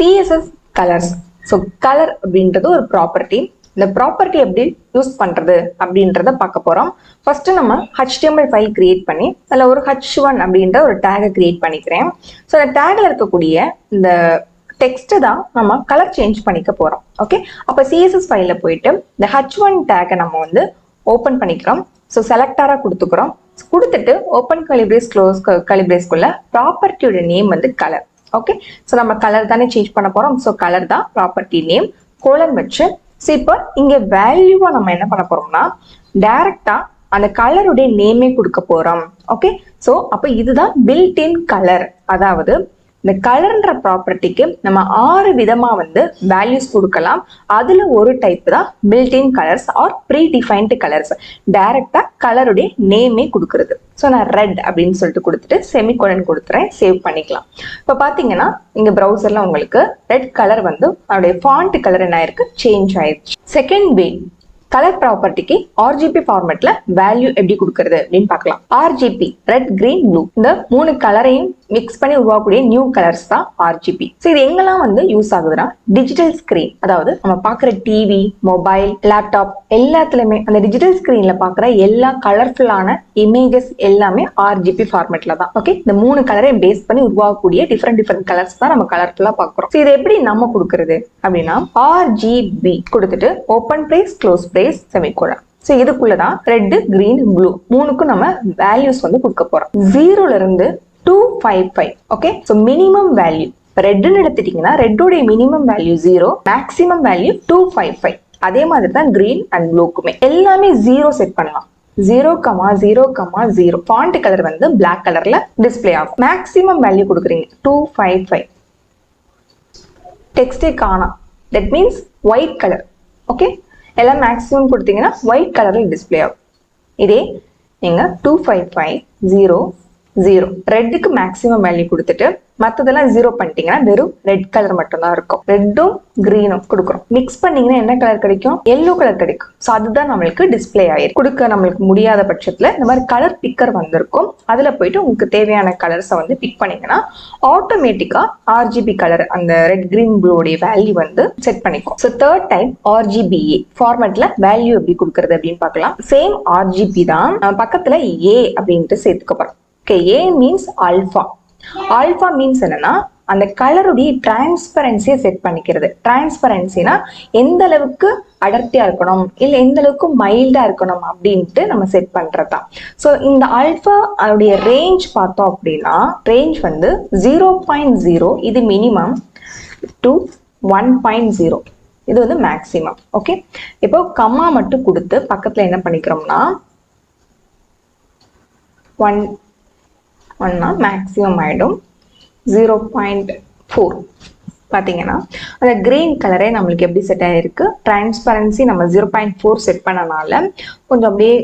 CSS colours. So colour அப்படின்றது ஒரு property. இந்த ப்ராப்பர்ட்டி எப்படி யூஸ் பண்றது அப்படின்றத பார்க்க போறோம். ஃபர்ஸ்ட் நம்ம HTML ஃபைல் கிரியேட் பண்ணி அதில் ஒரு H1 அப்படின்ற ஒரு டேகை கிரியேட் பண்ணிக்கிறேன். ஸோ அந்த டேக்ல இருக்கக்கூடிய இந்த டெக்ஸ்ட் தான் நம்ம கலர் சேஞ்ச் பண்ணிக்க போறோம். ஓகே, அப்போ CSS ஃபைல்ல போயிட்டு இந்த H1 டேகை நம்ம வந்து ஓப்பன் பண்ணிக்கிறோம். ஸோ செலக்டாரா கொடுத்துக்கிறோம். கொடுத்துட்டு ஓப்பன் கலிபிரேஸ் க்ளோஸ் கலிபிரேஸ்க்குள்ள ப்ராப்பர்ட்டியோட நேம் வந்து கலர். ஓகே, ஸோ நம்ம கலர் தானே சேஞ்ச் பண்ண போறோம். ஸோ கலர் தான் ப்ராப்பர்ட்டி நேம், கோலன் வச்சு. ஸோ இப்போ இங்க வேல்யூவா நம்ம என்ன பண்ண போறோம்னா டைரக்டா அந்த கலருடைய நேமே கொடுக்க போறோம். ஓகே, ஸோ அப்போ இதுதான் பில்ட் இன் கலர். அதாவது இந்த கலர்ன்ற ப்ராப்பர்ட்டிக்கு நம்ம 6 விதமா வந்து வேல்யூஸ் கொடுக்கலாம். அதுல ஒரு டைப் தான் built in colours are predefined colours. டைரக்டா கலருடைய நேமே கொடுக்கறது. ஸோ நான் ரெட் அப்படின்னு சொல்லிட்டு கொடுத்துட்டு செமிகோலன் கொடுத்துறேன், சேவ் பண்ணிக்கலாம். இப்போ பார்த்தீங்கன்னா இங்க ப்ரௌசர்ல உங்களுக்கு ரெட் கலர் வந்து அதோடைய ஃபாண்ட் கலர் என்ன ஆயிருக்கு, சேஞ்ச் ஆயிடுச்சு. செகண்ட் வே, கலர் ப்ராப்பர்ட்டிக்கு RGB ஃபார்மேட்ல வேல்யூ எப்படி கொடுக்கறது அப்படின்னு பார்க்கலாம். RGB ரெட், கிரீன், ப்ளூ இந்த 3 கலரையும் மிக்ஸ் பண்ணி உருவாக்கக்கூடிய நியூ கலர்ஸ் தான் RGB. ஸோ இது எங்கெல்லாம் வந்து யூஸ் ஆகுதுன்னா டிஜிட்டல் ஸ்கிரீன், அதாவது நம்ம பார்க்குற டிவி, மொபைல், லேப்டாப் எல்லாத்துலயுமே அந்த டிஜிட்டல் ஸ்கிரீன்ல பார்க்குற எல்லா கலர்ஃபுல்லான இமேஜஸ் எல்லாமே RGB ஃபார்மேட்ல தான். ஓகே, இந்த 3 கலரையும் பேஸ் பண்ணி உருவாக்கக்கூடிய டிஃப்ரெண்ட் கலர்ஸ் தான் நம்ம கலர்ஃபுல்லா பார்க்குறோம். ஸோ இது எப்படி நம்ம கொடுக்கறது அப்படின்னா RGB கொடுத்துட்டு open brace close brace semicolon. So இதுக்குள்ளதான் ரெட், கிரீன், ப்ளூ 3க்கும் நம்ம வேல்யூஸ் வந்து கொடுக்க போறோம். 0ல இருந்து 255. ஓகே, ஸோ மினிமம் வேல்யூ ரெட்னு எடுத்துட்டீங்கன்னா ரெட்டோடைய மினிமம் வேல்யூ 0, மேக்ஸிமம் வேல்யூ 255. அதே மாதிரி தான் கிரீன் அண்ட் ப்ளூக்குமே எல்லாமே 0 செட் பண்ணலாம். 0,0,0 ஃபாண்ட் கலர் வந்து பிளாக் கலர்ல டிஸ்பிளே ஆகும். மேக்ஸிமம் வேல்யூ கொடுக்குறீங்க 255. டெக்ஸ்டே காணாம், that means white colour. Okay, எல்லாம் மேக்ஸிமம் கொடுத்தீங்கன்னா ஒயிட் கலர்ல டிஸ்பிளே ஆகும். இதே நீங்க 255,0,0 ரெட்டுக்கு மேக்ஸிமம் வேல்யூ கொடுத்துட்டு மற்றதெல்லாம் 0 பண்ணிட்டீங்கன்னா வெறும் ரெட் கலர் மட்டும் தான் இருக்கும். ரெட்டும் கிரீனும் கொடுக்குறோம். மிக்ஸ் பண்ணீங்கன்னா என்ன கலர் கிடைக்கும், எல்லோ கலர் கிடைக்கும். ஸோ அதுதான் நம்மளுக்கு டிஸ்பிளே ஆயிருக்கு. கொடுக்க நம்மளுக்கு முடியாத பட்சத்துல இந்த மாதிரி கலர் பிக்கர் வந்திருக்கும். அதுல போயிட்டு உங்களுக்கு தேவையான கலர்ஸை வந்து பிக் பண்ணீங்கன்னா ஆட்டோமேட்டிக்கா RGB கலர் அந்த ரெட், கிரீன், ப்ளூடைய வேல்யூ வந்து செட் பண்ணிக்கும். ஸோ தேர்ட் டைம் RGBA ஃபார்மேட்ல வேல்யூ எப்படி கொடுக்கறது அப்படின்னு பார்க்கலாம். சேம் RGB தான், பக்கத்துல A அப்படின்ட்டு சேர்த்துக்க போறோம். Okay, A means alpha. Alpha means என்னன்னா அந்த கலருடைய டிரான்ஸ்பரன்சியை செட் பண்ணிக்கிறது. டிரான்ஸ்பரன்சினா எந்த அளவுக்கு அடர்த்தியா இருக்கணும் இல்ல எந்த அளவுக்கு மைல்டா இருக்கணும் அப்படின்ட்டு நம்ம செட் பண்றதுதான். ஸோ இந்த ஆல்பா அதோடைய ரேஞ்ச் பார்த்தோம் அப்படின்னா ரேஞ்ச் வந்து 0.0 இது மினிமம் டு 1.0 இது வந்து மேக்சிமம். ஓகே, இப்போ கம்மா மட்டும் கொடுத்து பக்கத்துல என்ன பண்ணிக்கிறோம்னா 1 மேக்ஸிமம் ஆயிடும். 0.4 பார்த்தீங்கன்னா அந்த கிரீன் கலரே நம்மளுக்கு எப்படி செட் ஆயிருக்கு. டிரான்ஸ்பரன்சி நம்ம 0.4 செட் பண்ணனால கொஞ்சம் அப்படியே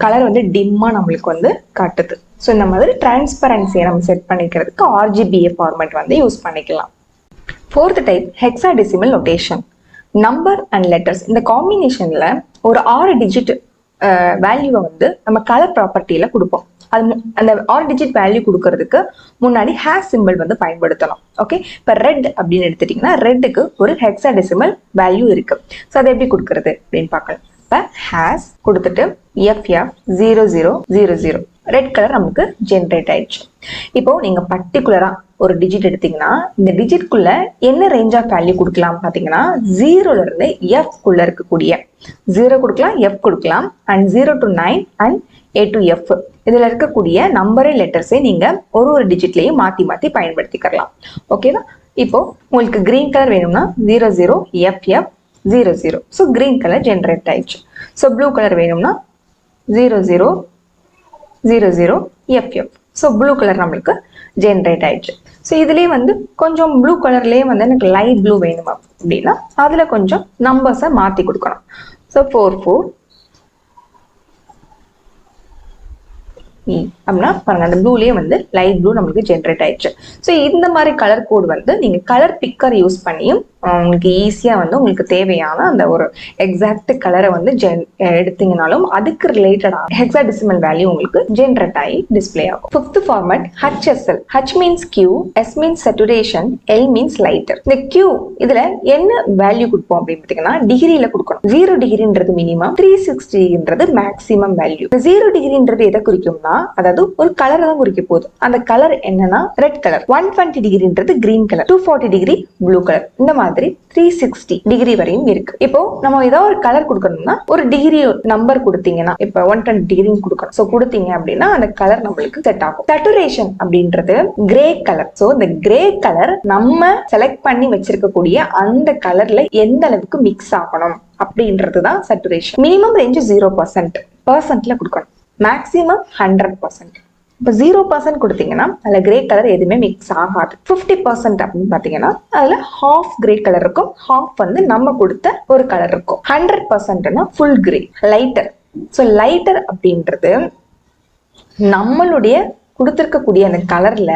கலர் வந்து டிம்மா நம்மளுக்கு வந்து காட்டுது. ஸோ இந்த மாதிரி டிரான்ஸ்பரன்சியை நம்ம செட் பண்ணிக்கிறதுக்கு RGBA ஃபார்மேட் வந்து யூஸ் பண்ணிக்கலாம். Fourth type hexadecimal notation. Number and letters இந்த காம்பினேஷன்ல ஒரு 6 டிஜிட் வேல்யூவை வந்து நம்ம கலர் ப்ராப்பர்ட்டியில கொடுப்போம். அது அந்த 6 டிஜிட் வேல்யூ கொடுக்கறதுக்கு முன்னாடி ஹேஷ் சிம்பிள் வந்து பயன்படுத்தணும். ஓகே, இப்போ ரெட் அப்படின்னு எடுத்துட்டீங்கன்னா ரெட்டுக்கு ஒரு ஹெக்ஸாடெசிமல் வேல்யூ இருக்கு. ஸோ அதை எப்படி கொடுக்கறது அப்படின்னு பார்க்கலாம். இப்போ ஹேஷ் கொடுத்துட்டு FF0000 ரெட் கலர் நமக்கு ஜென்ரேட் ஆயிடுச்சு. இப்போ நீங்க பர்டிகுலரா ஒரு டிஜிட் எடுத்தீங்கன்னா இந்த டிஜிட்குள்ள என்ன ரேஞ்ச் ஆஃப் வேல்யூ கொடுக்கலாம் பார்த்தீங்கன்னா 0ல இருந்து F குள்ள இருக்கக்கூடிய 0 கொடுக்கலாம், F கொடுக்கலாம், and 0 to 9 and A to F இதுல இருக்கக்கூடிய நம்பரே லெட்டர்ஸே நீங்க ஒரு டிஜிட்லயும் மாத்தி பயன்படுத்திக்கலாம். ஓகேவா? இப்போ உங்களுக்கு கிரீன் கலர் வேணும்னா 00FF00. So green colour generate ஆயிடுச்சு. ஸோ ப்ளூ கலர் வேணும்னா 0000FF. ஸோ ப்ளூ கலர் நம்மளுக்கு ஜென்ரேட் ஆயிடுச்சு. ஸோ இதுலேயே வந்து கொஞ்சம் ப்ளூ கலர்லேயே வந்து எனக்கு லைட் ப்ளூ வேணும் அப்படின்னா அதில் கொஞ்சம் நம்பர்ஸை மாற்றி கொடுக்கணும். ஸோ 44 அப்படின்னா பாருங்க அந்த ப்ளூலயே வந்து லைட் ப்ளூ நம்மளுக்கு ஜென்ரேட் ஆயிடுச்சு. ஸோ இந்த மாதிரி கலர் கோட் வந்து நீங்க கலர் பிக்கர் யூஸ் பண்ணியும் உங்களுக்கு ஈஸியாக வந்து உங்களுக்கு தேவையான அந்த ஒரு எக்ஸாக்ட் கலரை வந்து எடுத்தீங்கனாலும் அதுக்கு ரிலேட்டடான ஹெக்ஸாடெசிமல் வேல்யூ உங்களுக்கு ஜென்ரேட் ஆகி டிஸ்பிளே ஆகும். Fifth format HSL. H means Q, S means saturation, L means lighter. இந்த Q இதுல என்ன வேல்யூ கொடுப்போம் அப்படின்னு பார்த்தீங்கன்னா டிகிரியில கொடுக்கணும். 0 டிகிரின்றது மினிமம், 360ன்றது மேக்ஸிமம் வேல்யூ. 0 டிகிரின்றது எதை குறிக்கும்னா அதாவது ஒரு கலரை தான் குறிக்க போகுது. அந்த கலர் என்னன்னா ரெட் கலர். 120 டிகிரின்றது green colour, 240 degree blue colour. இந்த மாதிரி 360 டிகிரி வரையும் இருக்கு. இப்போ நம்ம ஏதாவது ஒரு கலர் கொடுக்கணும்னா ஒரு டிகிரி நம்பர் கொடுத்தீங்கன்னா இப்போ 120 டிகிரி கொடுக்கணும். ஸோ கொடுத்தீங்க அப்படின்னா அந்த கலர் நம்மளுக்கு செட் ஆகும். சேச்சுரேஷன் அப்படின்றது கிரே கலர். ஸோ இந்த கிரே கலர் நம்ம செலக்ட் பண்ணி வச்சிருக்கக்கூடிய அந்த கலர்ல எந்த அளவுக்கு மிக்ஸ் ஆகணும் அப்படின்றது தான் சேச்சுரேஷன். மினிமம் ரேஞ்சு 0%ல கொடுக்கணும், மேக்ஸிமம் 100%. இப்போ 0% கொடுத்தீங்கன்னா அதில் கிரே கலர் எதுவுமே மிக்ஸ் ஆகாது. 50% அப்படின்னு பார்த்தீங்கன்னா அதில் ஹாஃப் கிரே கலர் இருக்கும், ஹாஃப் வந்து நம்ம கொடுத்த ஒரு கலர் இருக்கும். 100%னா full grey, lighter. So lighter அப்படின்றது நம்மளுடைய கொடுத்துருக்கக்கூடிய அந்த கலர்ல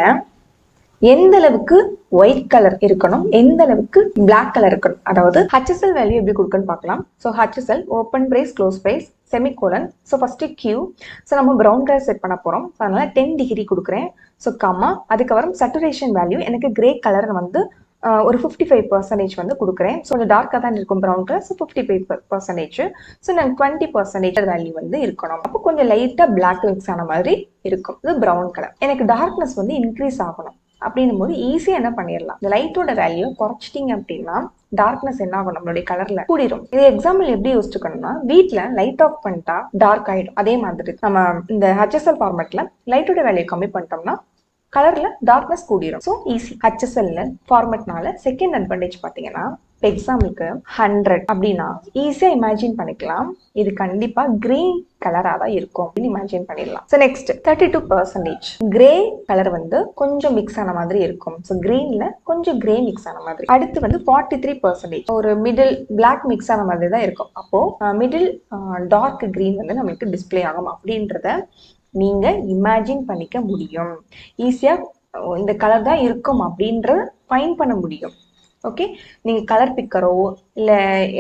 எந்த அளவுக்கு ஒயிட் கலர் இருக்கணும், எந்த அளவுக்கு பிளாக் கலர் இருக்கணும். அதாவது HSL வேல்யூ எப்படி கொடுக்குன்னு பார்க்கலாம். So HSL open brace close brace semicolon. So first Q. So நம்ம ப்ரௌன் கலர் செட் பண்ண போறோம், அதனால 10 டிகிரி கொடுக்குறேன். ஸோ கம்மா, அதுக்கப்புறம் சேச்சுரேஷன் வேல்யூ எனக்கு கிரே கலர் வந்து ஒரு 55% வந்து கொடுக்குறேன். ஸோ கொஞ்சம் டார்க்காக தான் இருக்கும் ப்ரௌன் கலர். ஸோ 55%. ஸோ நான் 20% வேல்யூ வந்து இருக்கணும். அப்போ கொஞ்சம் லைட்டாக பிளாக் மிக்ஸ் ஆன மாதிரி இருக்கும். இது ப்ரௌன் கலர். எனக்கு டார்க்னஸ் வந்து இன்க்ரீஸ் ஆகணும் அப்படின்னும் போது ஈஸியாக என்ன பண்ணிடலாம், இந்த லைட்டோட வேல்யூ குறைச்சிட்டிங்க அப்படின்னா டார்க்னஸ் என்ன ஆகும், நம்மளுடைய கலர்ல கூடிரும். இது எக்ஸாம்பிள் எப்படி யோசிச்சுக்கணும்னா வீட்டில் லைட் ஆஃப் பண்ணிட்டா டார்க் ஆயிடும். அதே மாதிரி நம்ம இந்த HSL ஃபார்மேட்ல லைட்டோட வேல்யூ கம்மி பண்ணிட்டோம்னா கலர்ல டார்க்னஸ் கூடிரும். So easy. HSL ஃபார்மேட்னால செகண்ட் அட்வான்டேஜ் பார்த்தீங்கன்னா எக்ஸாம்பிளுக்கு 100 அப்படின்னா ஈஸியா இமேஜின் பண்ணிக்கலாம், இது கண்டிப்பா கிரீன் கலரா தான் இருக்கும் அப்படின்னு இமேஜின் பண்ணிடலாம். ஸோ நெக்ஸ்ட் 32% கிரே கலர் வந்து கொஞ்சம் மிக்ஸ் ஆன மாதிரி இருக்கும். ஸோ கிரீன்ல கொஞ்சம் கிரே மிக்ஸ் ஆன மாதிரி. அடுத்து வந்து 43% ஒரு மிடில் பிளாக் மிக்ஸ் ஆன மாதிரி தான் இருக்கும். அப்போ மிடில் டார்க் கிரீன் வந்து நம்மளுக்கு டிஸ்பிளே ஆகும் அப்படின்றத நீங்க இமேஜின் பண்ணிக்க முடியும். ஈஸியா இந்த கலர் தான் இருக்கும் அப்படின்றத ஃபைண்ட் பண்ண முடியும். ஓகே, நீங்க கலர் பிக்கரோ இல்ல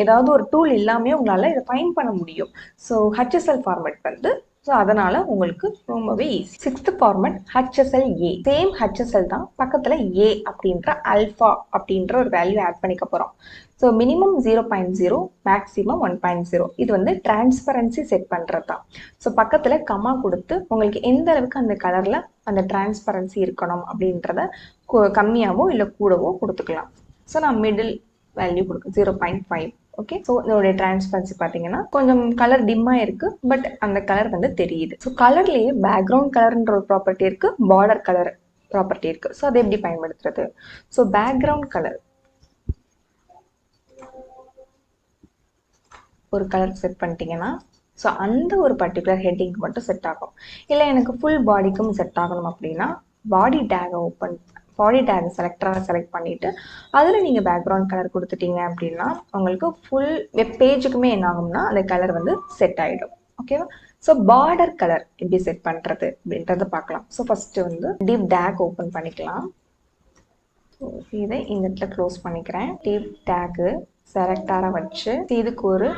ஏதாவது ஒரு டூல் இல்லாமே உங்களால இதை ஃபைண்ட் பண்ண முடியும். ஸோ HSL ஃபார்மேட் வந்து ஸோ அதனால உங்களுக்கு ரொம்பவே easy. 6th format HSLA. Same HSL தான், பக்கத்துல A அப்படின்ற அல்ஃபா அப்படின்ற ஒரு வேல்யூ ஆட் பண்ணிக்க போறோம். So minimum 0.0, maximum 1.0. இது வந்து டிரான்ஸ்பரன்சி செட் பண்றது தான். ஸோ பக்கத்துல கமா கொடுத்து உங்களுக்கு எந்த அளவுக்கு அந்த கலர்ல அந்த டிரான்ஸ்பரன்சி இருக்கணும் அப்படின்றத கம்மியாவோ இல்லை கூடவோ கொடுத்துக்கலாம். ஸோ நான் மிடில் வேல்யூ கொடுக்கும் 0.5. ஓகே, ஸோ இதோடைய டிரான்ஸ்பரன்சி பார்த்தீங்கன்னா கொஞ்சம் கலர் டிம்மாக இருக்கு, பட் அந்த கலர் வந்து தெரியுது. ஸோ கலர்லேயே பேக்ரவுண்ட் கலர்ன்ற ஒரு ப்ராப்பர்ட்டி இருக்கு, பார்டர் கலர் ப்ராப்பர்ட்டி இருக்கு. ஸோ அதை எப்படி பயன்படுத்துறது? ஸோ பேக்ரவுண்ட் கலர் ஒரு கலர் செட் பண்ணிட்டீங்கன்னா ஸோ அந்த ஒரு பர்டிகுலர் ஹெட்டிங்க்கு மட்டும் செட் ஆகும். இல்லை எனக்கு ஃபுல் பாடிக்கும் செட் ஆகணும் அப்படின்னா பாடி டேக் செலக்டராக செலக்ட் பண்ணிவிட்டு அதில் நீங்கள் பேக்ரவுண்ட் கலர் கொடுத்துட்டீங்க அப்படின்னா உங்களுக்கு ஃபுல் வெப் பேஜுக்குமே என்ன ஆகும்னா அந்த கலர் வந்து செட் ஆகிடும். ஓகேவா? ஸோ பார்டர் கலர் எப்படி செட் பண்ணுறது அப்படின்றத பார்க்கலாம். ஸோ ஃபஸ்ட்டு வந்து டிவ் டேக் ஓப்பன் பண்ணிக்கலாம். ஸோ இதை இந்த இடத்துல க்ளோஸ் பண்ணிக்கிறேன். டிவ் டேக்கு செலக்டராக வச்சு இதுக்கு ஒரு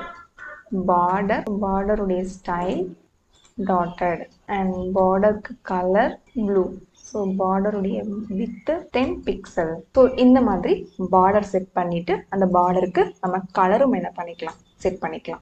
பார்டருடைய ஸ்டைல் டாட்டட் அண்ட் பார்டருக்கு கலர் ப்ளூ. ஸோ பார்டருடைய வித்து 10 பிக்சல். ஸோ இந்த மாதிரி பார்டர் செட் பண்ணிட்டு அந்த பார்டருக்கு நம்ம கலரும் என்ன பண்ணிக்கலாம், செட் பண்ணிக்கலாம்.